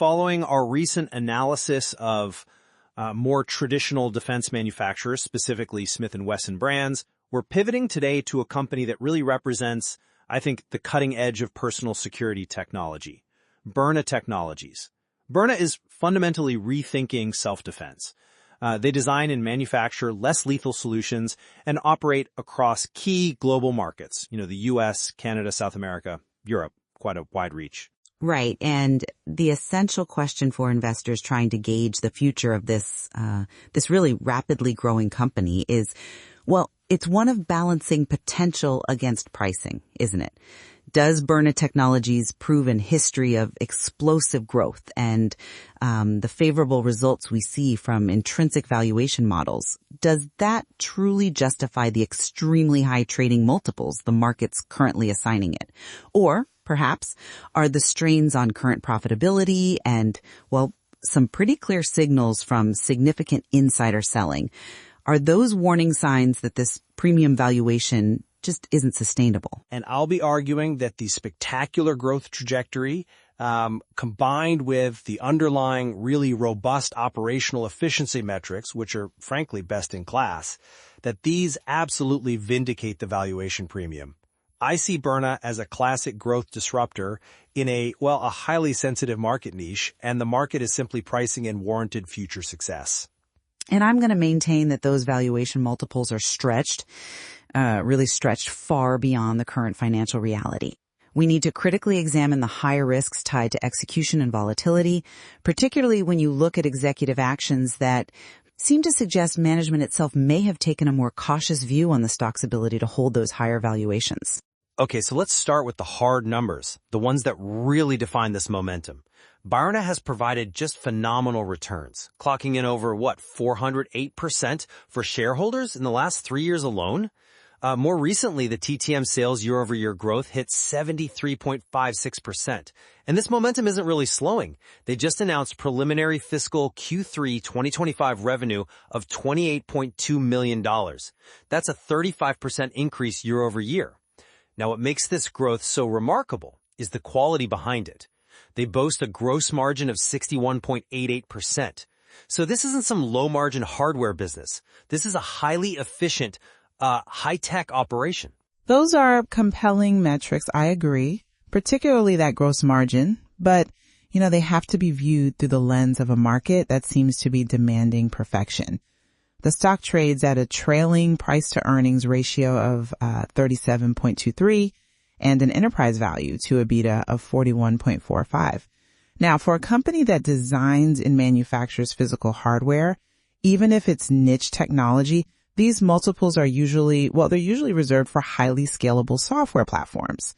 following our recent analysis of more traditional defense manufacturers, specifically Smith & Wesson brands, we're pivoting today to a company that really represents, I think, the cutting edge of personal security technology, Byrna Technologies. Byrna is fundamentally rethinking self-defense. They design and manufacture less lethal solutions and operate across key global markets, the US, Canada, South America, Europe, quite a wide reach. Right. And the essential question for investors trying to gauge the future of this really rapidly growing company is, well, it's one of balancing potential against pricing, isn't it? Does Byrna Technologies' proven history of explosive growth and the favorable results we see from intrinsic valuation models, does that truly justify the extremely high trading multiples the market's currently assigning it? Or perhaps are the strains on current profitability and, well, some pretty clear signals from significant insider selling, are those warning signs that this premium valuation just isn't sustainable? And I'll be arguing that the spectacular growth trajectory, combined with the underlying really robust operational efficiency metrics, which are frankly best in class, that these absolutely vindicate the valuation premium. I see Byrna as a classic growth disruptor in a highly sensitive market niche, and the market is simply pricing in warranted future success. And I'm going to maintain that those valuation multiples are stretched, really stretched far beyond the current financial reality. We need to critically examine the higher risks tied to execution and volatility, particularly when you look at executive actions that seem to suggest management itself may have taken a more cautious view on the stock's ability to hold those higher valuations. Okay, so let's start with the hard numbers, the ones that really define this momentum. Byrna has provided just phenomenal returns, clocking in over, 408% for shareholders in the last 3 years alone? More recently, the TTM sales year-over-year growth hit 73.56%. And this momentum isn't really slowing. They just announced preliminary fiscal Q3 2025 revenue of $28.2 million. That's a 35% increase year-over-year. Now, what makes this growth so remarkable is the quality behind it. They boast a gross margin of 61.88%. So this isn't some low-margin hardware business. This is a highly efficient, high-tech operation. Those are compelling metrics, I agree, particularly that gross margin. But, they have to be viewed through the lens of a market that seems to be demanding perfection. The stock trades at a trailing price-to-earnings ratio of 37.23 and an enterprise value to EBITDA of 41.45. Now, for a company that designs and manufactures physical hardware, even if it's niche technology, these multiples are usually reserved for highly scalable software platforms.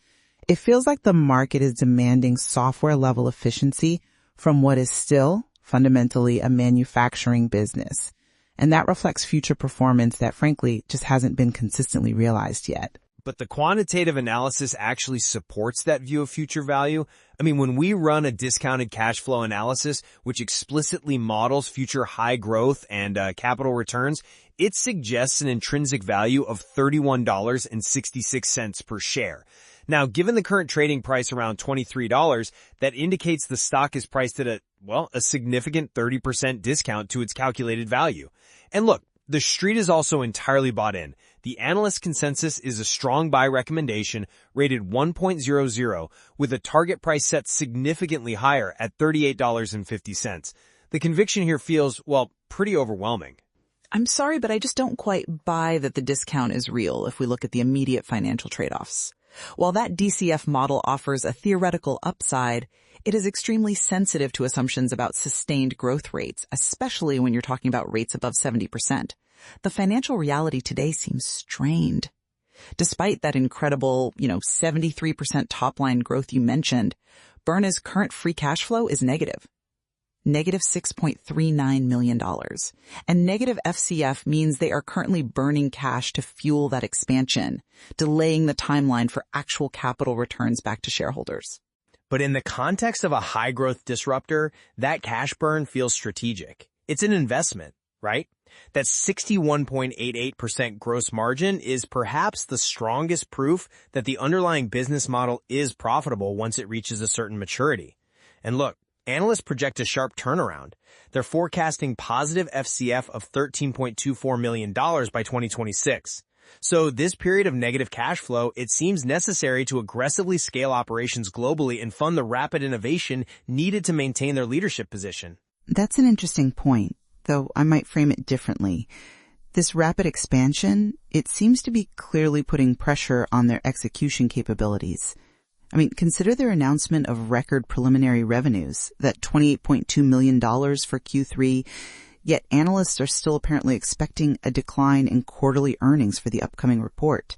It feels like the market is demanding software-level efficiency from what is still fundamentally a manufacturing business. And that reflects future performance that, frankly, just hasn't been consistently realized yet. But the quantitative analysis actually supports that view of future value. I mean, when we run a discounted cash flow analysis, which explicitly models future high growth and capital returns, it suggests an intrinsic value of $31.66 per share. Now, given the current trading price around $23, that indicates the stock is priced at a significant 30% discount to its calculated value. And look, the street is also entirely bought in. The analyst consensus is a strong buy recommendation rated 1.00 with a target price set significantly higher at $38.50. The conviction here feels, pretty overwhelming. I'm sorry, but I just don't quite buy that the discount is real if we look at the immediate financial trade-offs. While that DCF model offers a theoretical upside, it is extremely sensitive to assumptions about sustained growth rates, especially when you're talking about rates above 70%. The financial reality today seems strained. Despite that incredible, 73% top-line growth you mentioned, Byrna's current free cash flow is negative $6.39 million. And negative FCF means they are currently burning cash to fuel that expansion, delaying the timeline for actual capital returns back to shareholders. But in the context of a high-growth disruptor, that cash burn feels strategic. It's an investment, right? That 61.88% gross margin is perhaps the strongest proof that the underlying business model is profitable once it reaches a certain maturity. And look, analysts project a sharp turnaround. They're forecasting positive FCF of $13.24 million by 2026. So this period of negative cash flow, it seems necessary to aggressively scale operations globally and fund the rapid innovation needed to maintain their leadership position. That's an interesting point, though I might frame it differently. This rapid expansion, it seems to be clearly putting pressure on their execution capabilities. I mean, consider their announcement of record preliminary revenues, that $28.2 million for Q3, yet analysts are still apparently expecting a decline in quarterly earnings for the upcoming report.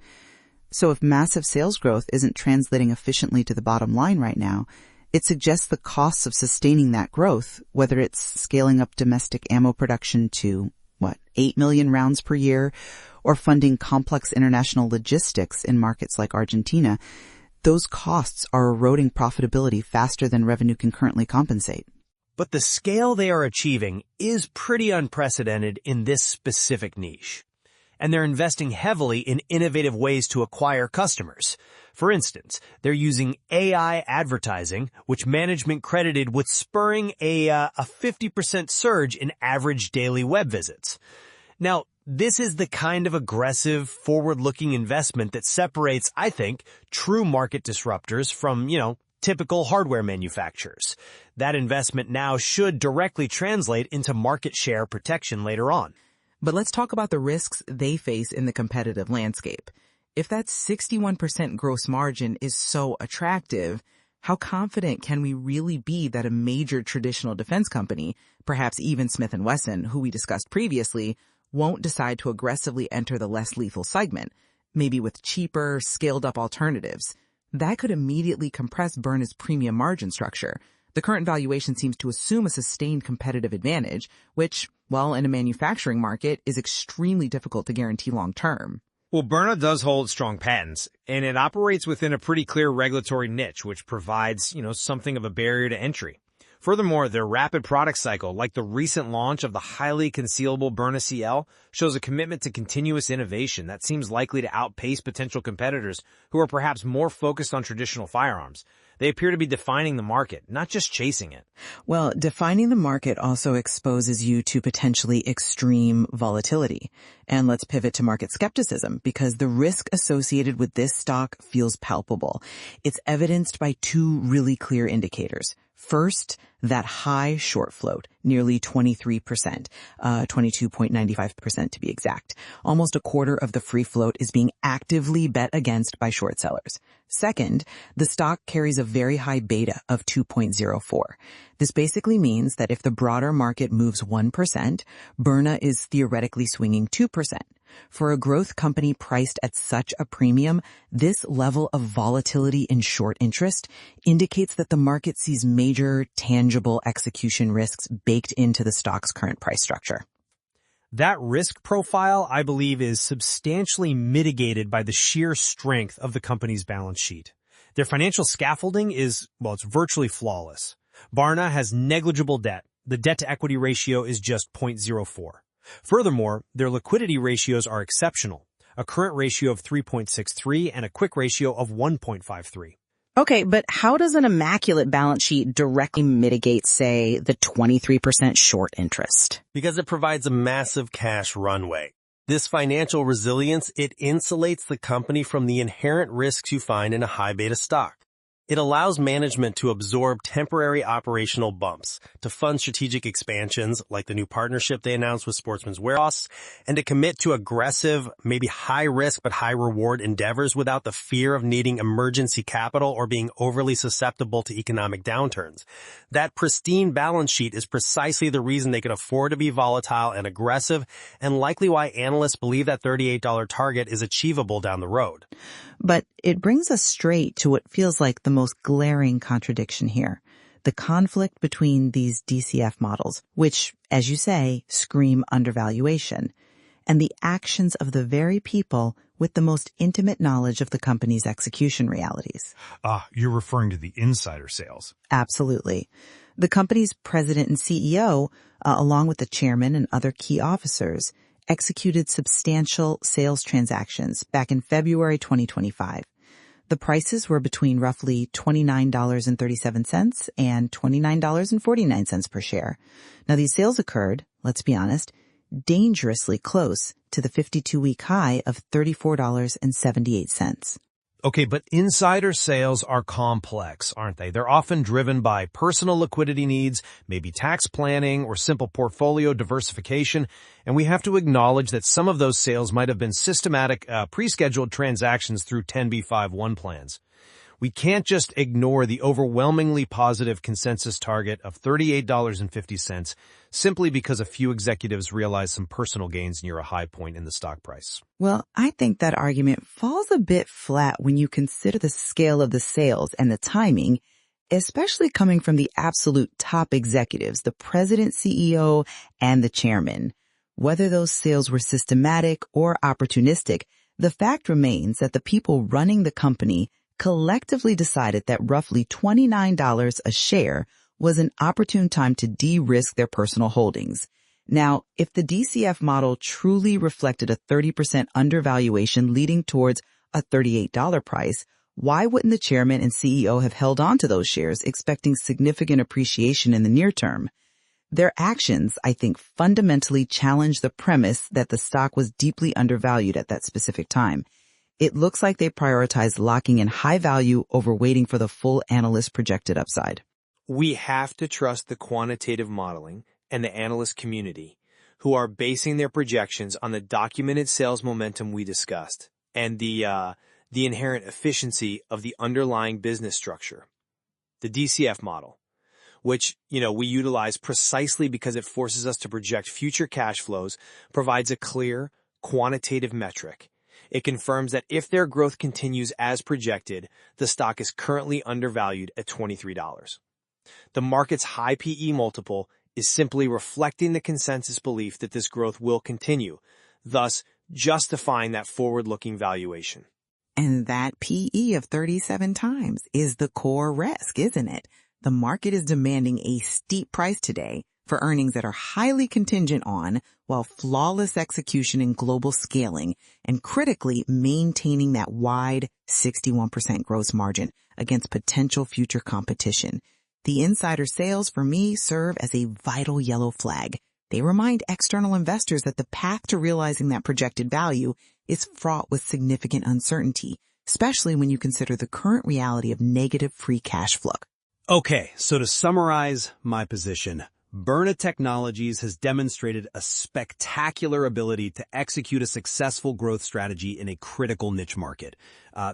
So if massive sales growth isn't translating efficiently to the bottom line right now, it suggests the costs of sustaining that growth, whether it's scaling up domestic ammo production to 8 million rounds per year, or funding complex international logistics in markets like Argentina, those costs are eroding profitability faster than revenue can currently compensate. But the scale they are achieving is pretty unprecedented in this specific niche. And they're investing heavily in innovative ways to acquire customers. For instance, they're using AI advertising, which management credited with spurring a 50% surge in average daily web visits. Now, this is the kind of aggressive, forward-looking investment that separates, I think, true market disruptors from, typical hardware manufacturers. That investment now should directly translate into market share protection later on. But let's talk about the risks they face in the competitive landscape. If that 61% gross margin is so attractive, how confident can we really be that a major traditional defense company, perhaps even Smith & Wesson, who we discussed previously, won't decide to aggressively enter the less lethal segment, maybe with cheaper, scaled-up alternatives? That could immediately compress Byrna's premium margin structure. The current valuation seems to assume a sustained competitive advantage, which, in a manufacturing market, is extremely difficult to guarantee long-term. Well, Byrna does hold strong patents, and it operates within a pretty clear regulatory niche, which provides, something of a barrier to entry. Furthermore, their rapid product cycle, like the recent launch of the highly concealable Byrna CL, shows a commitment to continuous innovation that seems likely to outpace potential competitors who are perhaps more focused on traditional firearms. They appear to be defining the market, not just chasing it. Well, defining the market also exposes you to potentially extreme volatility. And let's pivot to market skepticism, because the risk associated with this stock feels palpable. It's evidenced by two really clear indicators. First, that high short float, nearly 23%, 22.95% to be exact. Almost a quarter of the free float is being actively bet against by short sellers. Second, the stock carries a very high beta of 2.04. This basically means that if the broader market moves 1%, Byrna is theoretically swinging 2%. For a growth company priced at such a premium, this level of volatility in short interest indicates that the market sees major, tangible execution risks baked into the stock's current price structure. That risk profile, I believe, is substantially mitigated by the sheer strength of the company's balance sheet. Their financial scaffolding is, it's virtually flawless. Byrna has negligible debt. The debt-to-equity ratio is just 0.04. Furthermore, their liquidity ratios are exceptional, a current ratio of 3.63 and a quick ratio of 1.53. Okay, but how does an immaculate balance sheet directly mitigate, say, the 23% short interest? Because it provides a massive cash runway. This financial resilience, it insulates the company from the inherent risks you find in a high beta stock. It allows management to absorb temporary operational bumps, to fund strategic expansions like the new partnership they announced with Sportsman's Warehouse, and to commit to aggressive, maybe high-risk but high-reward endeavors without the fear of needing emergency capital or being overly susceptible to economic downturns. That pristine balance sheet is precisely the reason they can afford to be volatile and aggressive, and likely why analysts believe that $38 target is achievable down the road. But it brings us straight to what feels like the most glaring contradiction here. The conflict between these DCF models, which, as you say, scream undervaluation, and the actions of the very people with the most intimate knowledge of the company's execution realities. You're referring to the insider sales. Absolutely. The company's president and CEO, along with the chairman and other key officers, executed substantial sales transactions back in February 2025. The prices were between roughly $29.37 and $29.49 per share. Now, these sales occurred, let's be honest, dangerously close to the 52-week high of $34.78. Okay, but insider sales are complex, aren't they? They're often driven by personal liquidity needs, maybe tax planning or simple portfolio diversification, and we have to acknowledge that some of those sales might have been systematic, pre-scheduled transactions through 10b5-1 plans. We can't just ignore the overwhelmingly positive consensus target of $38.50 simply because a few executives realized some personal gains near a high point in the stock price. Well, I think that argument falls a bit flat when you consider the scale of the sales and the timing, especially coming from the absolute top executives, the president, CEO, and the chairman. Whether those sales were systematic or opportunistic, the fact remains that the people running the company collectively decided that roughly $29 a share was an opportune time to de-risk their personal holdings. Now, if the DCF model truly reflected a 30% undervaluation leading towards a $38 price, why wouldn't the chairman and CEO have held on to those shares, expecting significant appreciation in the near term? Their actions, I think, fundamentally challenge the premise that the stock was deeply undervalued at that specific time. It looks like they prioritized locking in high value over waiting for the full analyst projected upside. We have to trust the quantitative modeling and the analyst community, who are basing their projections on the documented sales momentum we discussed and the inherent efficiency of the underlying business structure. The DCF model, which, we utilize precisely because it forces us to project future cash flows, provides a clear, quantitative metric. It confirms that if their growth continues as projected, the stock is currently undervalued at $23. The market's high PE multiple is simply reflecting the consensus belief that this growth will continue, thus justifying that forward-looking valuation. And that PE of 37 times is the core risk, isn't it? The market is demanding a steep price today for earnings that are highly contingent on, while flawless execution and global scaling, and critically maintaining that wide 61% gross margin against potential future competition. The insider sales, for me, serve as a vital yellow flag. They remind external investors that the path to realizing that projected value is fraught with significant uncertainty, especially when you consider the current reality of negative free cash flow. Okay, so to summarize my position, Byrna Technologies has demonstrated a spectacular ability to execute a successful growth strategy in a critical niche market.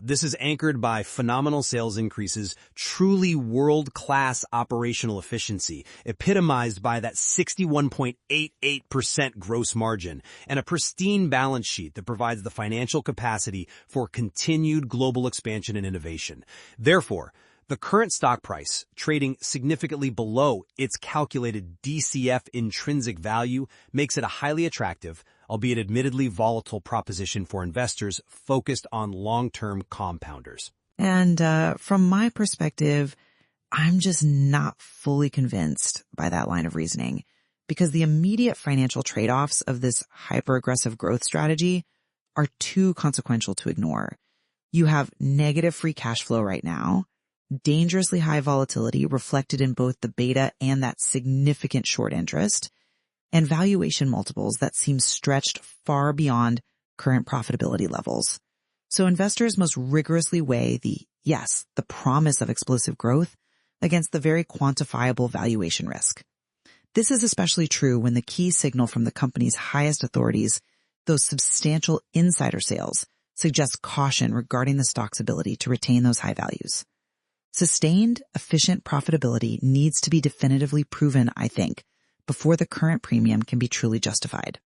This is anchored by phenomenal sales increases, truly world-class operational efficiency, epitomized by that 61.88% gross margin, and a pristine balance sheet that provides the financial capacity for continued global expansion and innovation. Therefore, the current stock price, trading significantly below its calculated DCF intrinsic value, makes it a highly attractive, albeit admittedly volatile proposition for investors focused on long-term compounders. And from my perspective, I'm just not fully convinced by that line of reasoning, because the immediate financial trade-offs of this hyper-aggressive growth strategy are too consequential to ignore. You have negative free cash flow right now, dangerously high volatility reflected in both the beta and that significant short interest, and valuation multiples that seem stretched far beyond current profitability levels. So investors must rigorously weigh the promise of explosive growth against the very quantifiable valuation risk. This is especially true when the key signal from the company's highest authorities, those substantial insider sales, suggests caution regarding the stock's ability to retain those high values. Sustained, efficient profitability needs to be definitively proven, I think, before the current premium can be truly justified.